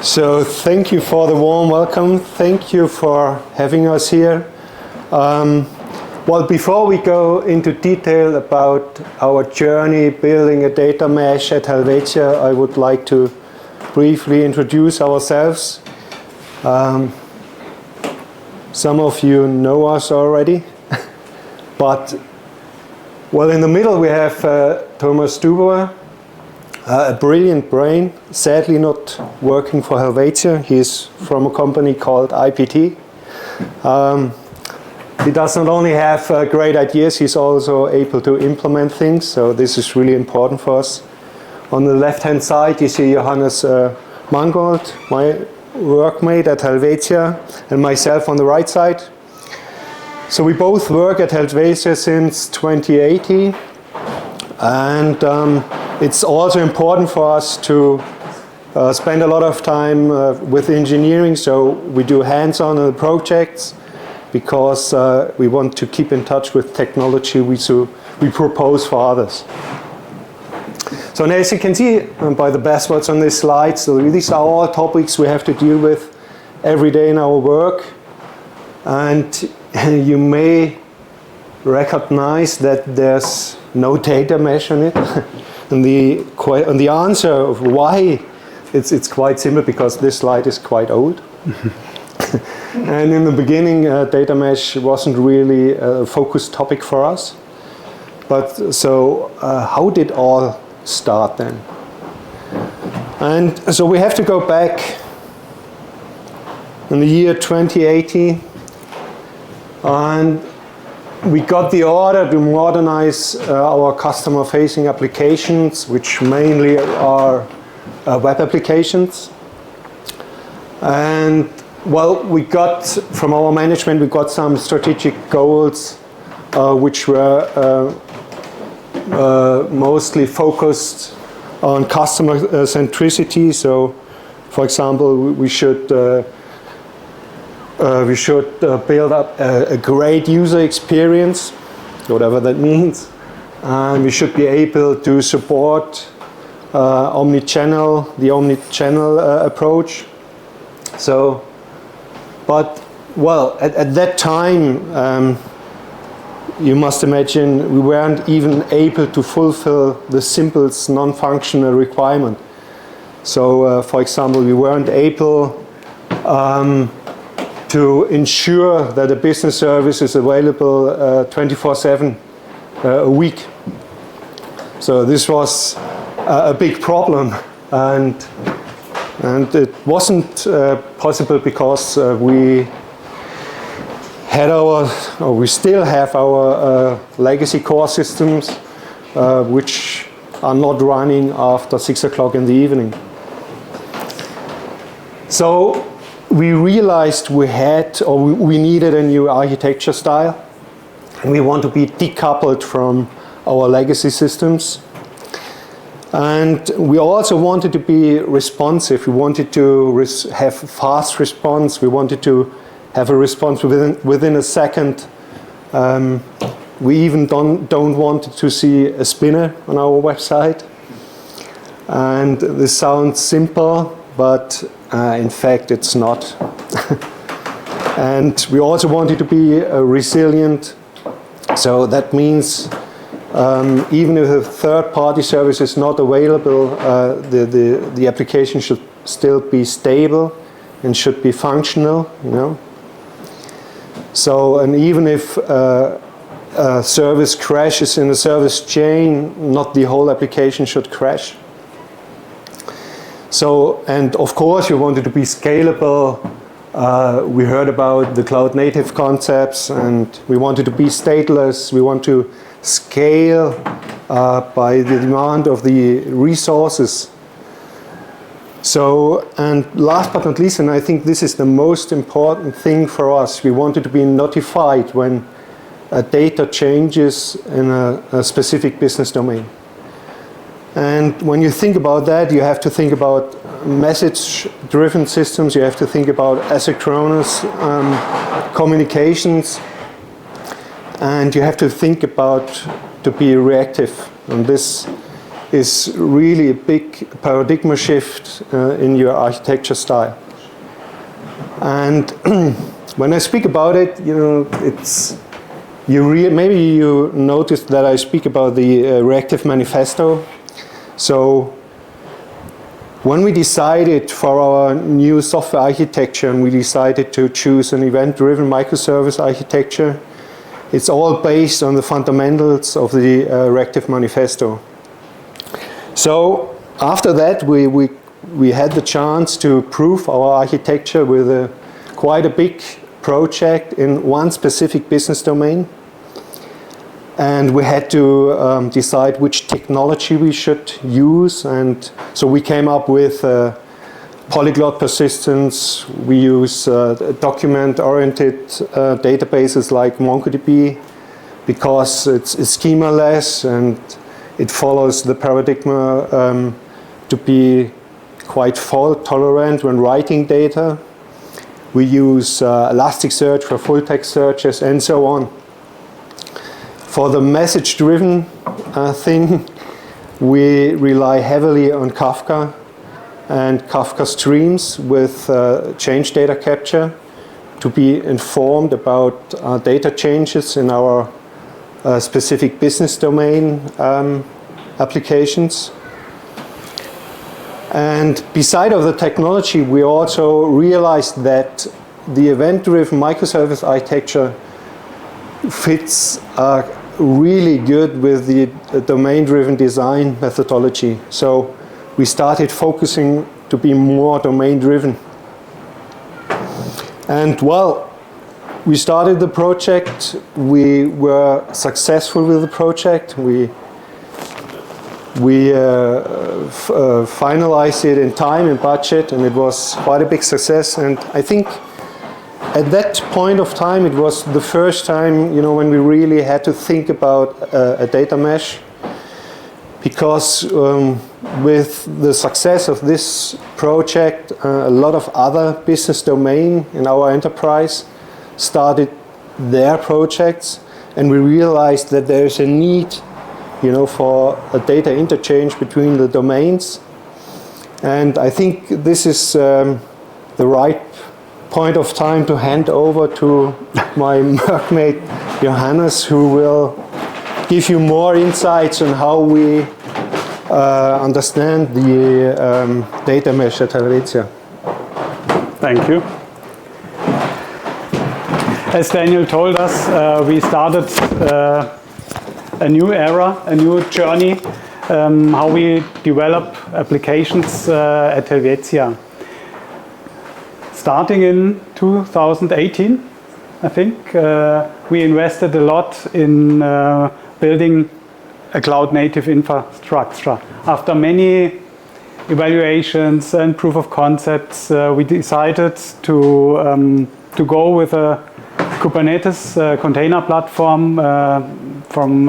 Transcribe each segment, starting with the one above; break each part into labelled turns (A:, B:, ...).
A: So thank you for the warm welcome. Thank you for having us here. Well, before we go into detail about our journey building a data mesh at Helvetia, I would like to briefly introduce ourselves. Some of you know us already, but well, in the middle we have Thomas Stuber, a brilliant brain, sadly not working for Helvetia. He's from a company called IPT. He does not only have great ideas, he's also able to implement things, so this is really important for us. On the left-hand side, you see Johannes Mangold, my workmate at Helvetia, and myself on the right side. So we both work at Helvetia since 2018, and it's also important for us to spend a lot of time with engineering, so we do hands-on on the projects because we want to keep in touch with technology we propose for others. So now, as you can see by the buzzwords on this slide, so these are all topics we have to deal with every day in our work, and you may recognize that there's no data mesh on it. And the answer of why, it's quite simple, because this slide is quite old. And in the beginning, data mesh wasn't really a focused topic for us. But so how did all start then? And so we have to go back in the year 2018, and we got the order to modernize our customer-facing applications, which mainly are web applications. And well, we got, from our management, we got some strategic goals which were mostly focused on customer centricity. So, for example, we should build up a great user experience, whatever that means. And we should be able to support the omni-channel approach. So, but, well, at that time, you must imagine we weren't even able to fulfill the simplest non-functional requirement. So, for example, we weren't able to ensure that a business service is available 24/7 a week. So this was a big problem, and it wasn't possible because we still have our legacy core systems which are not running after 6 o'clock in the evening. So we realized we needed a new architecture style, and we want to be decoupled from our legacy systems. And we also wanted to be responsive. We wanted to have fast response. We wanted to have a response within a second. We even don't want to see a spinner on our website. And this sounds simple, but in fact it's not. And we also wanted to be resilient. So that means even if a third-party service is not available, the application should still be stable and should be functional, you know. So, and even if a service crashes in the service chain, not the whole application should crash. So, and of course you wanted to be scalable. We heard about the cloud native concepts, and we wanted to be stateless. We want to scale by the demand of the resources. So, and last but not least, and I think this is the most important thing for us, we wanted to be notified when data changes in a specific business domain. And when you think about that, you have to think about message-driven systems, you have to think about asynchronous communications, and you have to think about to be reactive. And this is really a big paradigm shift in your architecture style. And when I speak about it, it's maybe you noticed that I speak about the reactive manifesto. So when we decided for our new software architecture, and we decided to choose an event-driven microservice architecture, it's all based on the fundamentals of the reactive manifesto. So after that, we had the chance to prove our architecture with quite a big project in one specific business domain. And we had to decide which technology we should use. And so we came up with polyglot persistence. We use document-oriented databases like MongoDB because it's schema-less and it follows the paradigm to be quite fault-tolerant when writing data. We use Elasticsearch for full-text searches and so on. For the message-driven thing, we rely heavily on Kafka and Kafka Streams with change data capture to be informed about data changes in our specific business domain applications. And beside of the technology, we also realized that the event-driven microservice architecture fits really good with the domain-driven design methodology. So we started focusing to be more domain-driven. And well, we started the project. We were successful with the project. We finalized it in time and budget, and it was quite a big success. And I think at that point of time, it was the first time, when we really had to think about a data mesh, because with the success of this project, a lot of other business domain in our enterprise started their projects, and we realized that there is a need, for a data interchange between the domains. And I think this is the right point of time to hand over to my workmate Johannes, who will give you more insights on how we understand the data mesh at Helvetia.
B: Thank you. As Daniel told us, we started a new era, a new journey, how we develop applications at Helvetia. Starting in 2018, I think, we invested a lot in building a cloud-native infrastructure. After many evaluations and proof of concepts, we decided to go with a Kubernetes container platform from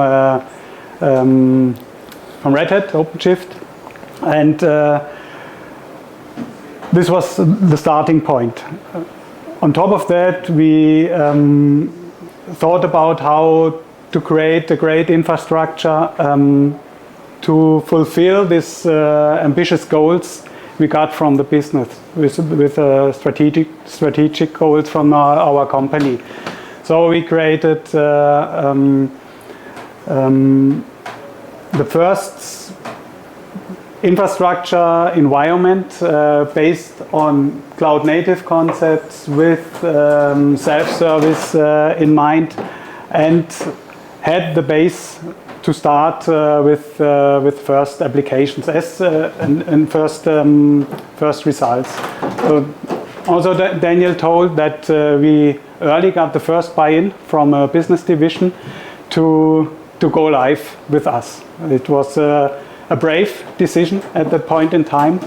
B: Red Hat, OpenShift, and this was the starting point. On top of that, we thought about how to create a great infrastructure to fulfill these ambitious goals we got from the business, with strategic goals from our company. So we created the first infrastructure environment based on cloud-native concepts with self-service in mind, and had the base to start with first applications and first results. Also, Daniel told that we early got the first buy-in from a business division to go live with us. It was a brave decision at that point in time,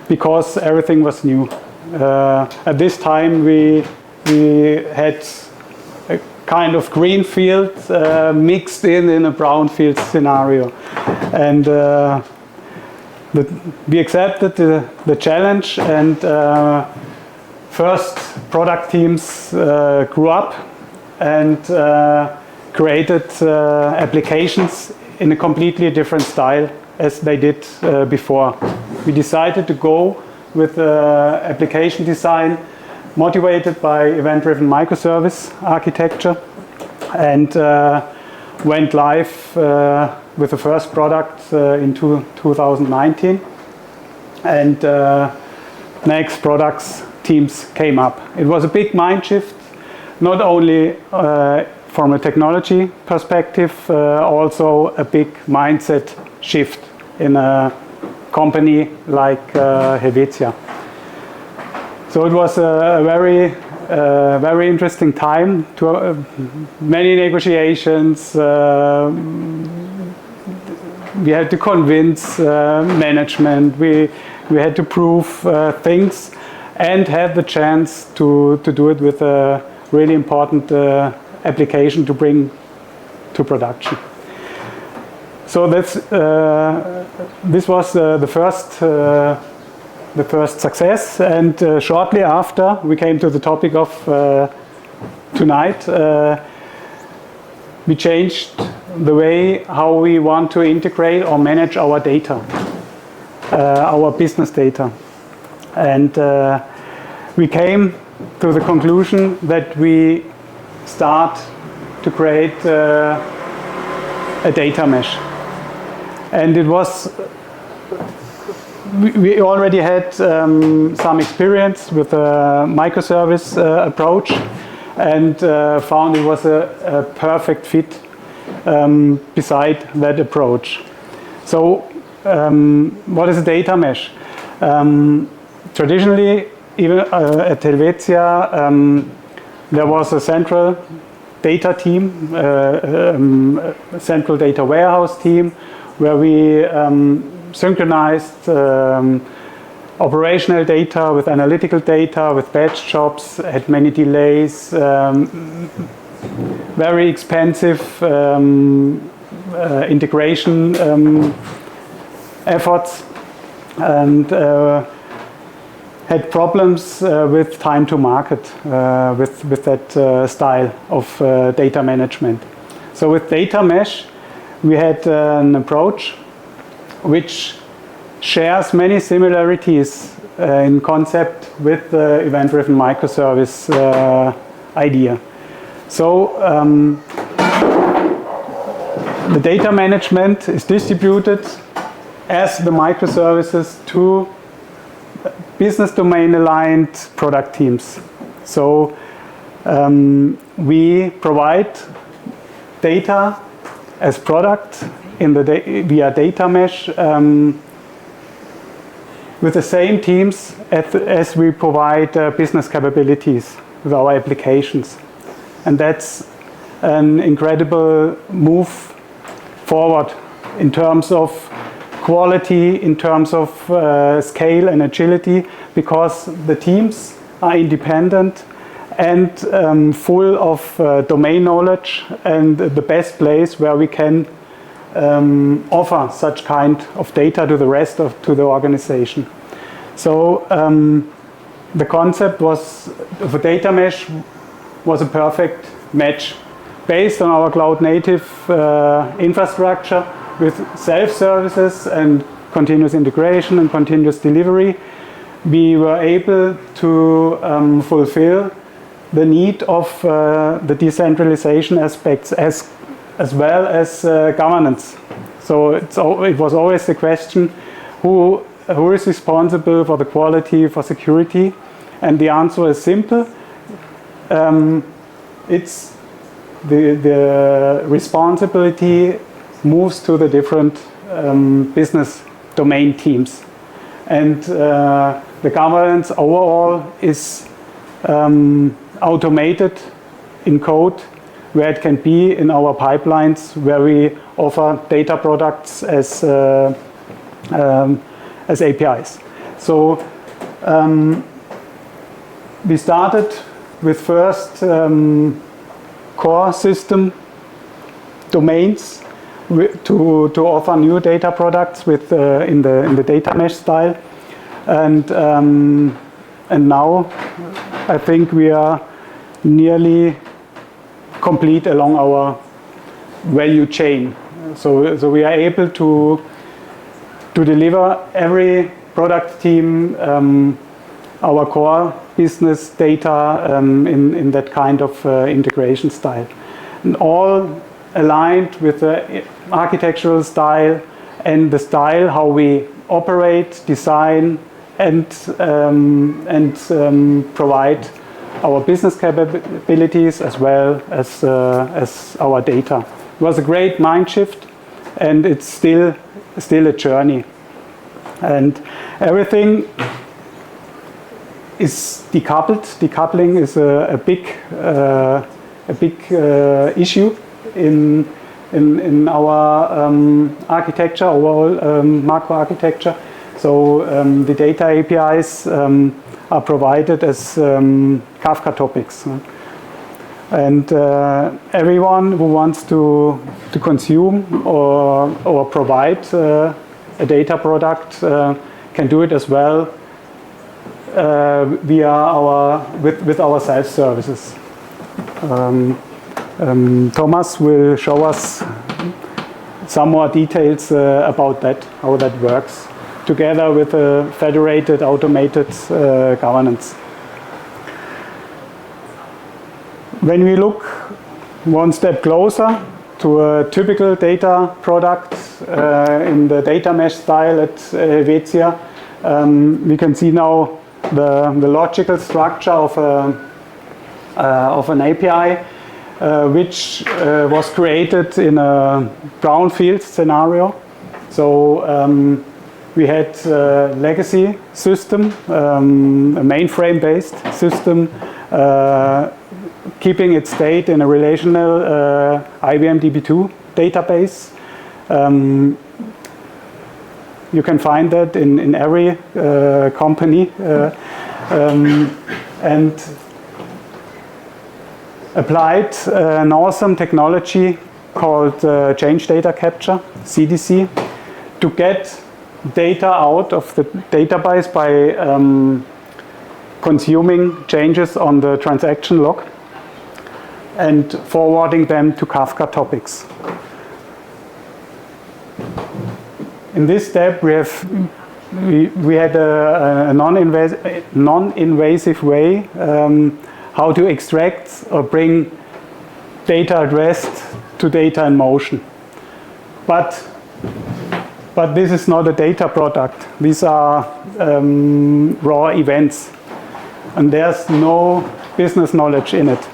B: because everything was new. At this time, we had a kind of greenfield mixed in a brownfield scenario, and we accepted the challenge, and first product teams grew up and created applications in a completely different style as they did before. We decided to go with application design motivated by event-driven microservice architecture, and went live with the first product in 2019. And next products teams came up. It was a big mind shift, not only from a technology perspective, also a big mindset shift in a company like Helvetia. So it was a very interesting time. To many negotiations. We had to convince management. We had to prove things, and had the chance to do it with a really important application to bring to production. So this was the first success, and shortly after we came to the topic of tonight. We changed the way how we want to integrate or manage our data, our business data, and we came to the conclusion that we start to create a data mesh. And it was, we already had some experience with a microservice approach, and found it was a perfect fit beside that approach. So what is a data mesh? Traditionally, even at Helvetia, there was a central data team, a central data warehouse team, where we synchronized operational data with analytical data, with batch jobs, had many delays, very expensive integration efforts, and had problems with time to market with that style of data management. So with data mesh, we had an approach which shares many similarities in concept with the event-driven microservice idea. So the data management is distributed as the microservices to business domain aligned product teams. So we provide data as product in the via data mesh with the same teams as we provide business capabilities with our applications. And that's an incredible move forward in terms of quality, in terms of scale and agility, because the teams are independent and full of domain knowledge, and the best place where we can offer such kind of data to the rest of the organization. So the concept was of a data mesh was a perfect match based on our cloud native infrastructure with self-services and continuous integration and continuous delivery. We were able to fulfill the need of the decentralization aspects as well as governance. So it was always the question, who is responsible for the quality, for security? And the answer is simple. It's the responsibility moves to the different business domain teams. And the governance overall is automated in code where it can be in our pipelines, where we offer data products as APIs. So we started with first core system domains to offer new data products with in the data mesh style, and now I think we are nearly complete along our value chain. So we are able to to deliver every product team our core business data in that kind of integration style. And all aligned with the architectural style and the style how we operate, design, and provide our business capabilities as well as our data. It was a great mind shift, and it's still a journey. And everything is decoupled. Decoupling is a big issue in our architecture, overall macro architecture. So the data APIs are provided as Kafka topics. And everyone who wants to consume or provide a data product can do it as well via with our self-services. Thomas will show us some more details about that, how that works, together with a federated, automated governance. When we look one step closer to a typical data product in the data mesh style at Helvetia, we can see now the logical structure of an API which was created in a brownfield scenario. So we had a legacy system, a mainframe based system, keeping its state in a relational IBM DB2 database. You can find that in every company, and applied an awesome technology called change data capture, CDC, to get data out of the database by consuming changes on the transaction log and forwarding them to Kafka topics. In this step, we had a non-invasive way how to extract or bring data at rest to data in motion. But this is not a data product. These are raw events, and there's no business knowledge in it.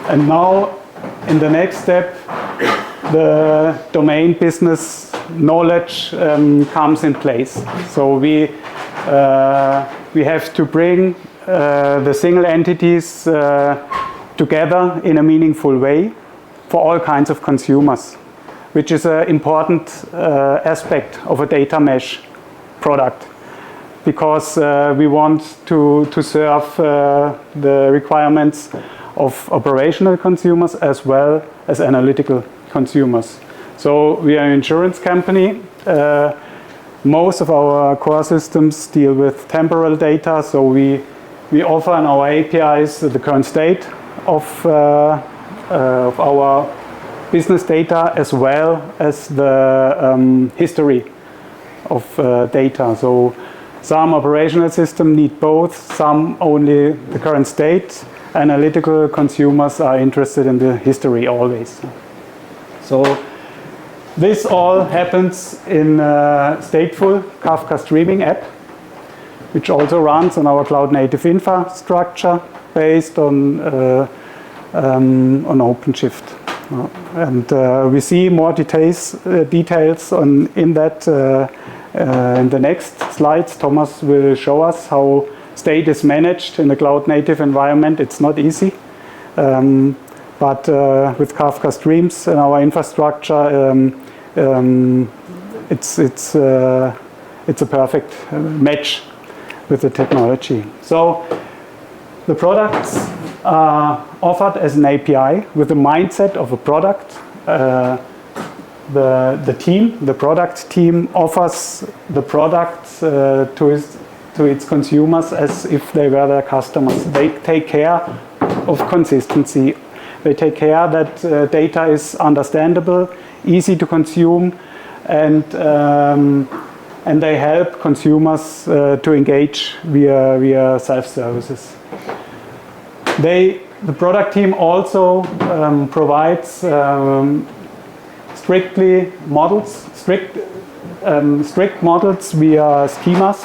B: And now, in the next step, the domain business knowledge comes in place. So we have to bring the single entities together in a meaningful way for all kinds of consumers, which is an important aspect of a data mesh product, because we want to serve the requirements of operational consumers as well as analytical consumers. So we are an insurance company. Most of our core systems deal with temporal data, so we offer in our APIs the current state of our business data as well as the history of data. So some operational systems need both, some only the current state. Analytical consumers are interested in the history always. So this all happens in a stateful Kafka streaming app, which also runs on our cloud-native infrastructure based on OpenShift. And we see more details in that in the next slides. Thomas will show us how state is managed in a cloud-native environment. It's not easy. But with Kafka Streams in our infrastructure, it's a perfect match with the technology. So the products are offered as an API with the mindset of a product. The product team offers the product to its consumers as if they were their customers. They take care of consistency. They take care that data is understandable, easy to consume, and and they help consumers to engage via self-services. The product team also provides strict models via schemas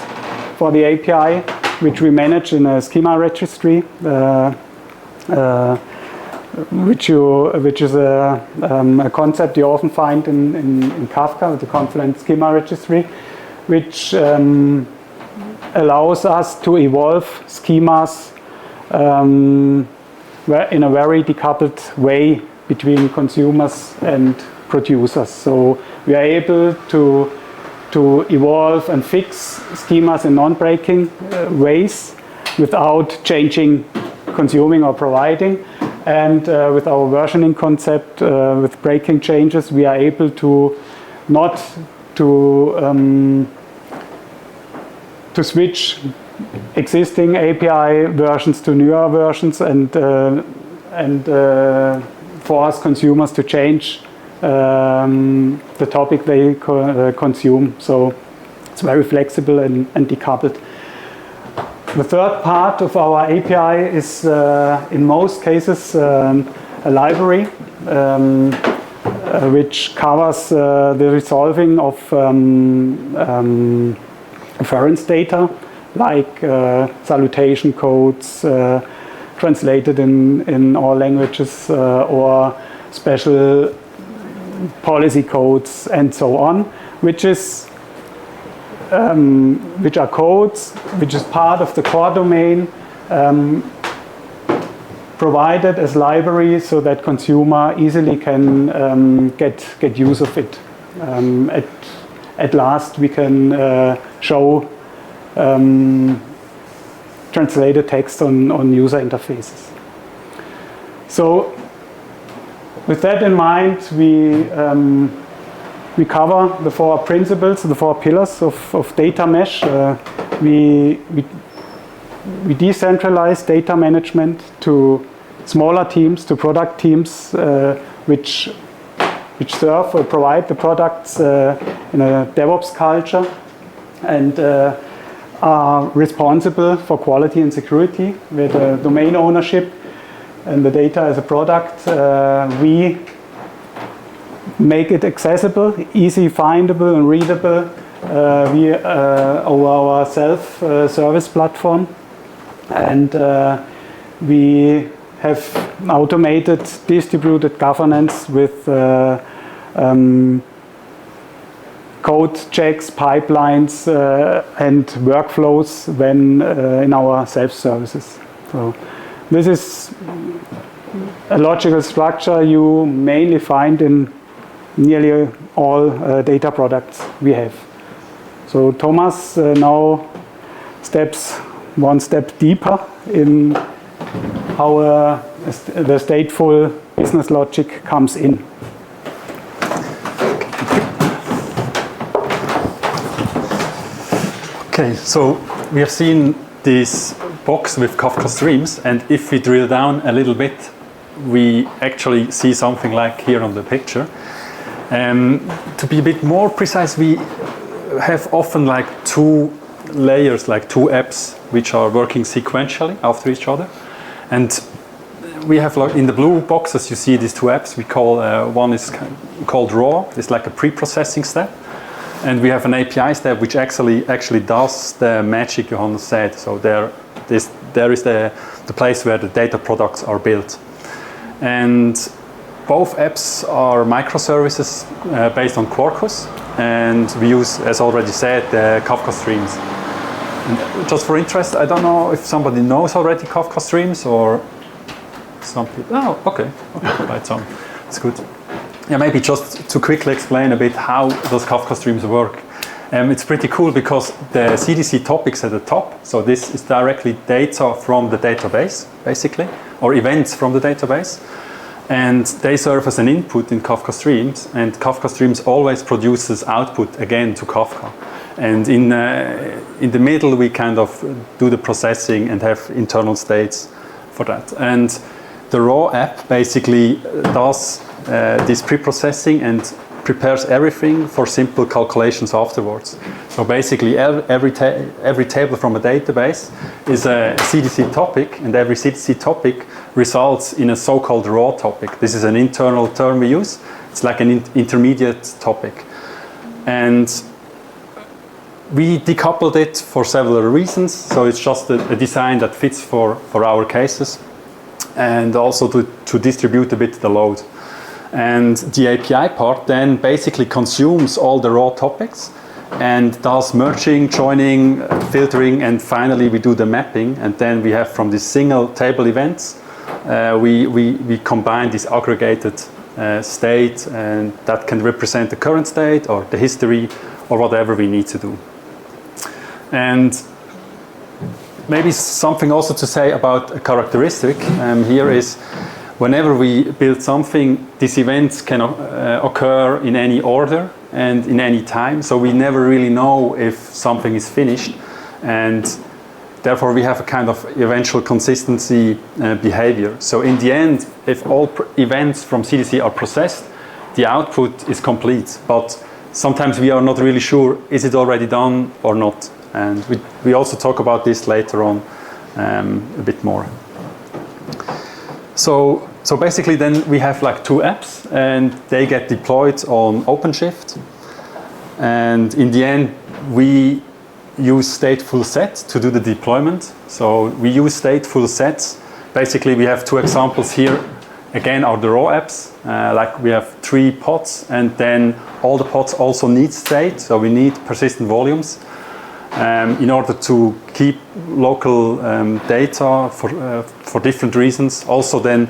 B: for the API, which we manage in a schema registry, which is a concept you often find in Kafka, the Confluent Schema Registry, which allows us to evolve schemas in a very decoupled way between consumers and producers. So we are able to evolve and fix schemas in non-breaking ways without changing consuming or providing. And with our versioning concept, with breaking changes, we are able to not to switch existing API versions to newer versions and force consumers to change the topic they consume. So it's very flexible and decoupled. The third part of our API is, in most cases, a library which covers the resolving of reference data, like salutation codes translated in all languages, or special policy codes and so on, which are codes which is part of the core domain, provided as library so that consumer easily can get use of it. At last we can show translated text on user interfaces. So with that in mind, we cover the four principles, the four pillars of data mesh. We decentralize data management to smaller teams, to product teams, which serve or provide the products in a DevOps culture and are responsible for quality and security with domain ownership and the data as a product. We make it accessible, easy findable and readable over our self-service platform. And we have automated distributed governance with code checks, pipelines, and workflows when in our self-services. So this is a logical structure you mainly find in nearly all data products we have. So Thomas now steps one step deeper in how the stateful business logic comes in.
C: Okay, so we have seen this box with Kafka Streams, and if we drill down a little bit, we actually see something like here on the picture. To be a bit more precise, we have often like two layers, like two apps, which are working sequentially after each other. And we have, like in the blue boxes, you see these two apps. We call one is called raw. It's like a pre-processing step, and we have an API step which actually does the magic Johannes said. So there is the place where the data products are built, and both apps are microservices based on Quarkus, and we use, as already said, the Kafka Streams. And just for interest, I don't know if somebody knows already Kafka Streams or some people. Oh, okay, right, so it's good. Yeah, maybe just to quickly explain a bit how those Kafka Streams work. It's pretty cool because the CDC topics at the top, so this is directly data from the database, basically, or events from the database. And they serve as an input in Kafka Streams, and Kafka Streams always produces output again to Kafka. And in the middle, we kind of do the processing and have internal states for that. And the raw app basically does this pre-processing and prepares everything for simple calculations afterwards. So basically every table from a database is a CDC topic, and every CDC topic results in a so-called raw topic. This is an internal term we use. It's like an intermediate topic. And we decoupled it for several reasons. So it's just a design that fits for our cases, and also to distribute a bit the load. And the API part then basically consumes all the raw topics and does merging, joining, filtering, and finally we do the mapping. And then we have from these single table events, we combine this aggregated state, and that can represent the current state or the history or whatever we need to do. And maybe something also to say about a characteristic here is, whenever we build something, these events can occur in any order and in any time. So we never really know if something is finished. And therefore we have a kind of eventual consistency behavior. So in the end, if all events from CDC are processed, the output is complete. But sometimes we are not really sure, is it already done or not? And we also talk about this later on a bit more. So basically then we have like two apps, and they get deployed on OpenShift. And in the end, we use stateful set to do the deployment. So we use stateful sets. Basically, we have two examples here. Again, are the raw apps. Like we have 3 pods, and then all the pods also need state. So we need persistent volumes in order to keep local data for different reasons. Also then,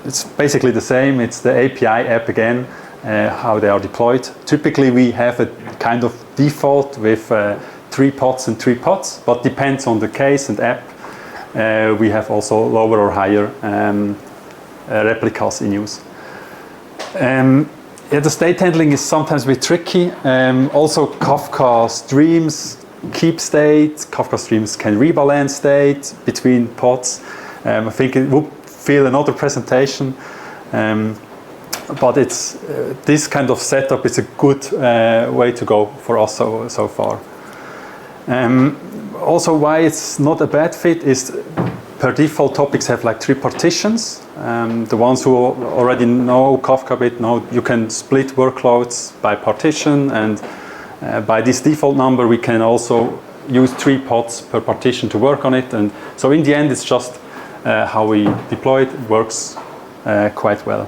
C: it's basically the same. It's the API app again, how they are deployed. Typically, we have a kind of default with 3 pods and 3 pods, but depends on the case and app. We have also lower or higher replicas in use. Yeah, the state handling is sometimes a bit tricky. Also, Kafka Streams keep state. Kafka Streams can rebalance state between pods. I think it would fill another presentation. But it's this kind of setup is a good way to go for us so far. Also, why it's not a bad fit is per default topics have like 3 partitions. The ones who already know Kafka a bit know you can split workloads by partition, and by this default number we can also use 3 pods per partition to work on it. And so in the end it's just how we deploy it. It works quite well.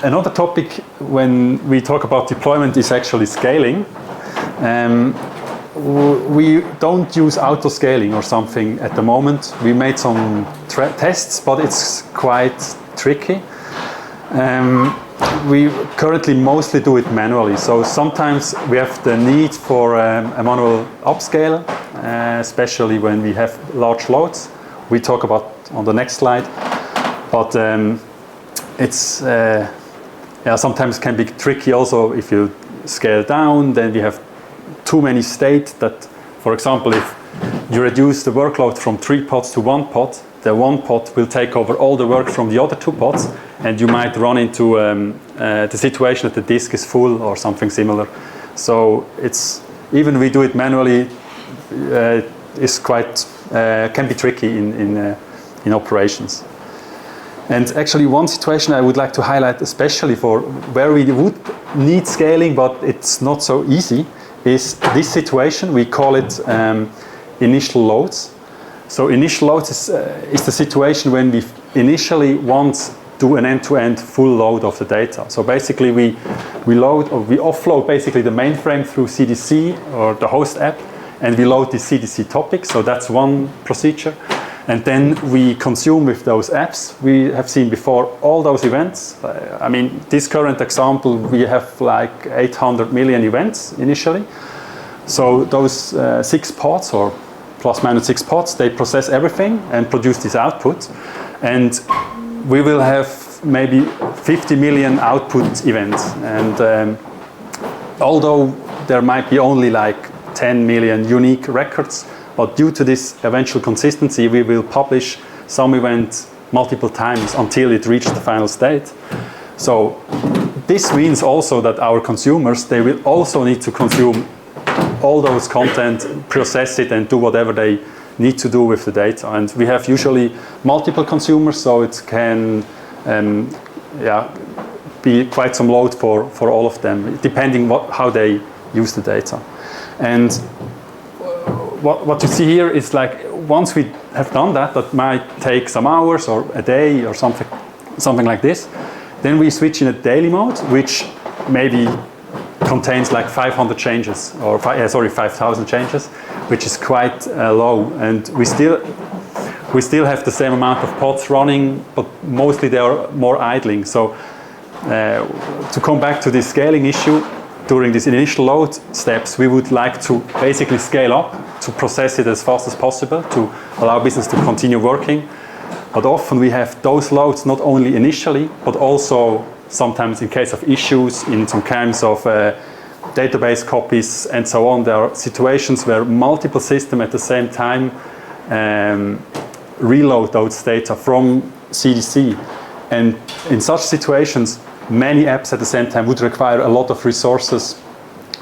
C: Another topic when we talk about deployment is actually scaling. We don't use auto-scaling or something at the moment. We made some tests, but it's quite tricky. We currently mostly do it manually. So sometimes we have the need for a manual upscale, especially when we have large loads. We talk about on the next slide. But it's sometimes can be tricky also if you scale down, then we have too many state that, for example, if you reduce the workload from 3 pods to 1 pod, the 1 pod will take over all the work from the other 2 pods, and you might run into the situation that the disk is full or something similar. So it's, even we do it manually, is quite can be tricky in operations. And actually, one situation I would like to highlight, especially for where we would need scaling, but it's not so easy, is this situation. We call it initial loads. So initial loads is the situation when we initially want to do an end-to-end full load of the data. So basically we load, or we offload basically the mainframe through CDC or the host app, and we load the CDC topic. So that's one procedure. And then we consume with those apps. We have seen before all those events. I mean, this current example, we have like 800 million events initially. So those 6 pods, or plus minus 6 pods, they process everything and produce this output. And we will have maybe 50 million output events. And although there might be only like 10 million unique records, but due to this eventual consistency, we will publish some events multiple times until it reaches the final state. So this means also that our consumers, they will also need to consume all those content, process it, and do whatever they need to do with the data. And we have usually multiple consumers, so it can be quite some load for all of them, depending how they use the data. And what you see here is like, once we have done that, that might take some hours or a day or something like this. Then we switch in a daily mode, which maybe contains like 500 changes, or 5,000 changes, which is quite low. And we still have the same amount of pods running, but mostly they are more idling. So to come back to the scaling issue, during these initial load steps, we would like to basically scale up to process it as fast as possible to allow business to continue working. But often we have those loads not only initially, but also sometimes in case of issues, in some kinds of database copies and so on. There are situations where multiple systems at the same time reload those data from CDC. And in such situations, many apps at the same time would require a lot of resources,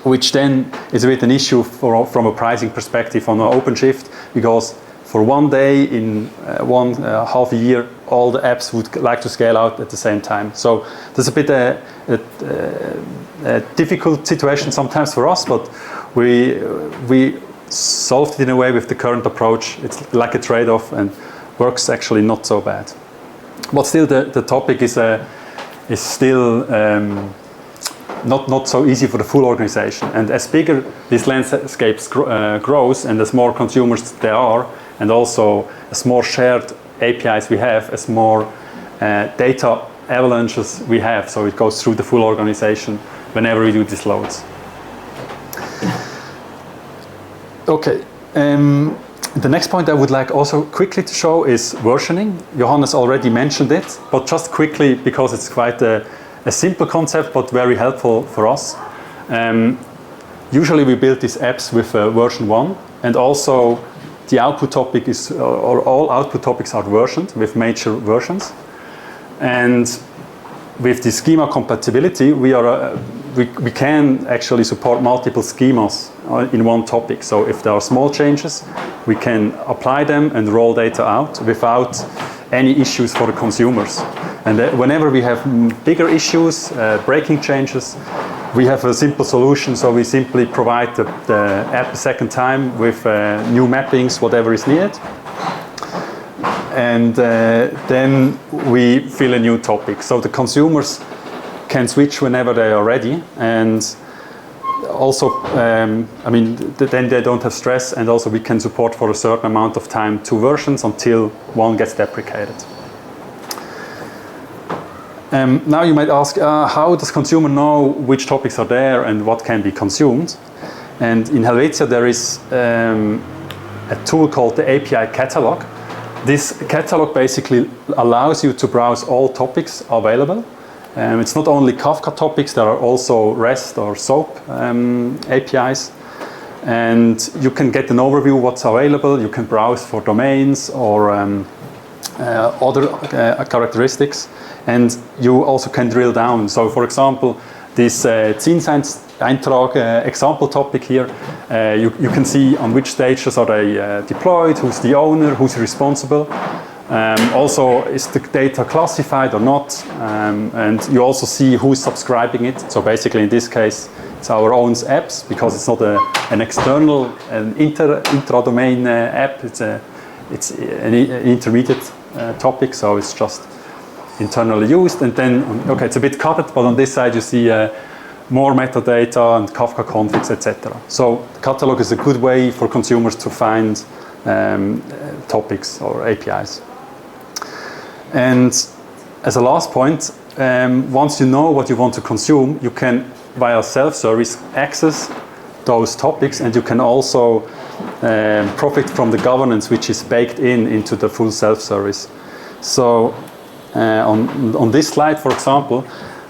C: which then is a bit an issue from a pricing perspective on OpenShift, because for one day in half a year, all the apps would like to scale out at the same time. So there's a bit a difficult situation sometimes for us, but we solved it in a way with the current approach. It's like a trade-off and works actually not so bad. But still, the topic is still not so easy for the full organization. And as bigger this landscape grows, and as more consumers there are, and also as more shared APIs we have, as more data avalanches we have, so it goes through the full organization whenever we do these loads. Okay. The next point I would like also quickly to show is versioning. Johannes already mentioned it, but just quickly, because it's quite a simple concept, but very helpful for us. Usually we build these apps with version 1, and also the output topic is, or all output topics are versioned with major versions. And with the schema compatibility, we can actually support multiple schemas in one topic. So if there are small changes, we can apply them and roll data out without any issues for the consumers. And whenever we have bigger issues, breaking changes, we have a simple solution. So we simply provide the app a second time with new mappings, whatever is needed. And then we fill a new topic. So the consumers can switch whenever they are ready. And also, then they don't have stress. And also we can support for a certain amount of time 2 versions until one gets deprecated. Now you might ask, how does consumer know which topics are there and what can be consumed? And in Helvetia there is a tool called the API Catalog. This catalog basically allows you to browse all topics available. It's not only Kafka topics, there are also REST or SOAP APIs. And you can get an overview of what's available. You can browse for domains or other characteristics. And you also can drill down. So for example, this Zinseintrag example topic here, you can see on which stages are they deployed, who's the owner, who's responsible. Also, is the data classified or not? And you also see who's subscribing it. So basically in this case, it's our own apps, because it's not an external, an intra-domain app. It's an intermediate topic, so it's just internally used. And then, okay, it's a bit cut, but on this side you see more metadata and Kafka configs, etc. So the catalog is a good way for consumers to find topics or APIs. And as a last point, once you know what you want to consume, you can, via self-service, access those topics, and you can also profit from the governance which is baked into the full self-service. So on this slide, for example,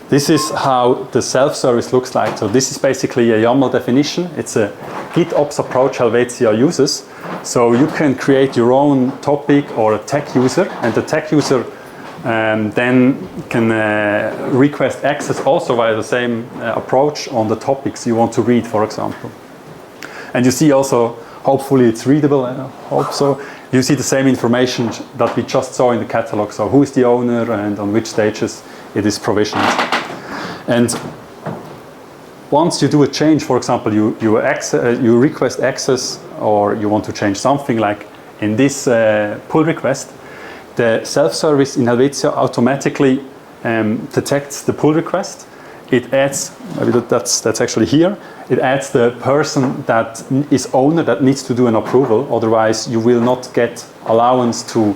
C: this is how the self-service looks like. So this is basically a YAML definition. It's a GitOps approach Helvetia uses. So you can create your own topic or a tech user, and the tech user then can request access also via the same approach on the topics you want to read, for example. And you see also, hopefully it's readable, I hope so. You see the same information that we just saw in the catalog. So who is the owner and on which stages it is provisioned. And once you do a change, for example, you request access, or you want to change something like in this pull request, the self-service in Helvetia automatically detects the pull request. It adds, maybe that's actually here, it adds the person that is owner that needs to do an approval, otherwise you will not get allowance to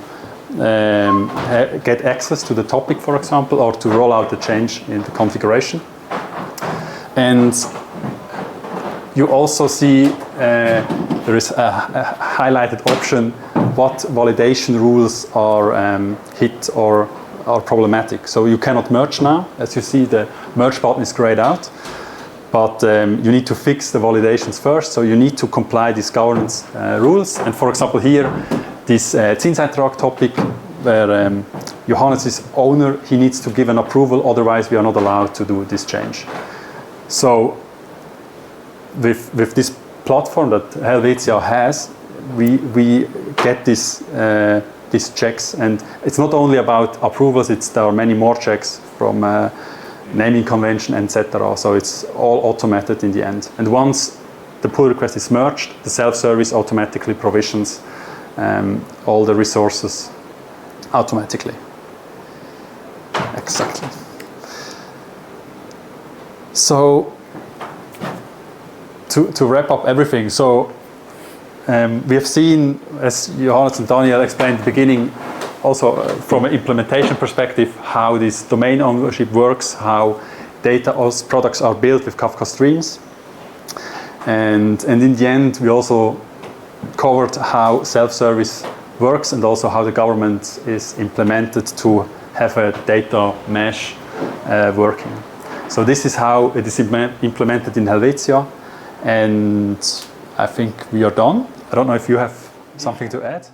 C: get access to the topic, for example, or to roll out the change in the configuration. And you also see there is a highlighted option what validation rules are hit or are problematic. So you cannot merge now. As you see, the merge button is grayed out. But you need to fix the validations first. So you need to comply these governance rules. And for example, here, this Zinseintrag topic, where Johannes is owner, he needs to give an approval. Otherwise, we are not allowed to do this change. So with this platform that Helvetia has, we get these checks, and it's not only about approvals, there are many more checks from naming convention, etc. So it's all automated in the end. And once the pull request is merged, the self-service automatically provisions all the resources automatically. Exactly. So to wrap up everything, so we have seen, as Johannes and Daniel explained at the beginning, also from an implementation perspective, how this domain ownership works, how data products are built with Kafka Streams. And in the end, we also covered how self-service works and also how the government is implemented to have a data mesh working. So this is how it is implemented in Helvetia, and I think we are done. I don't know if you have something to add.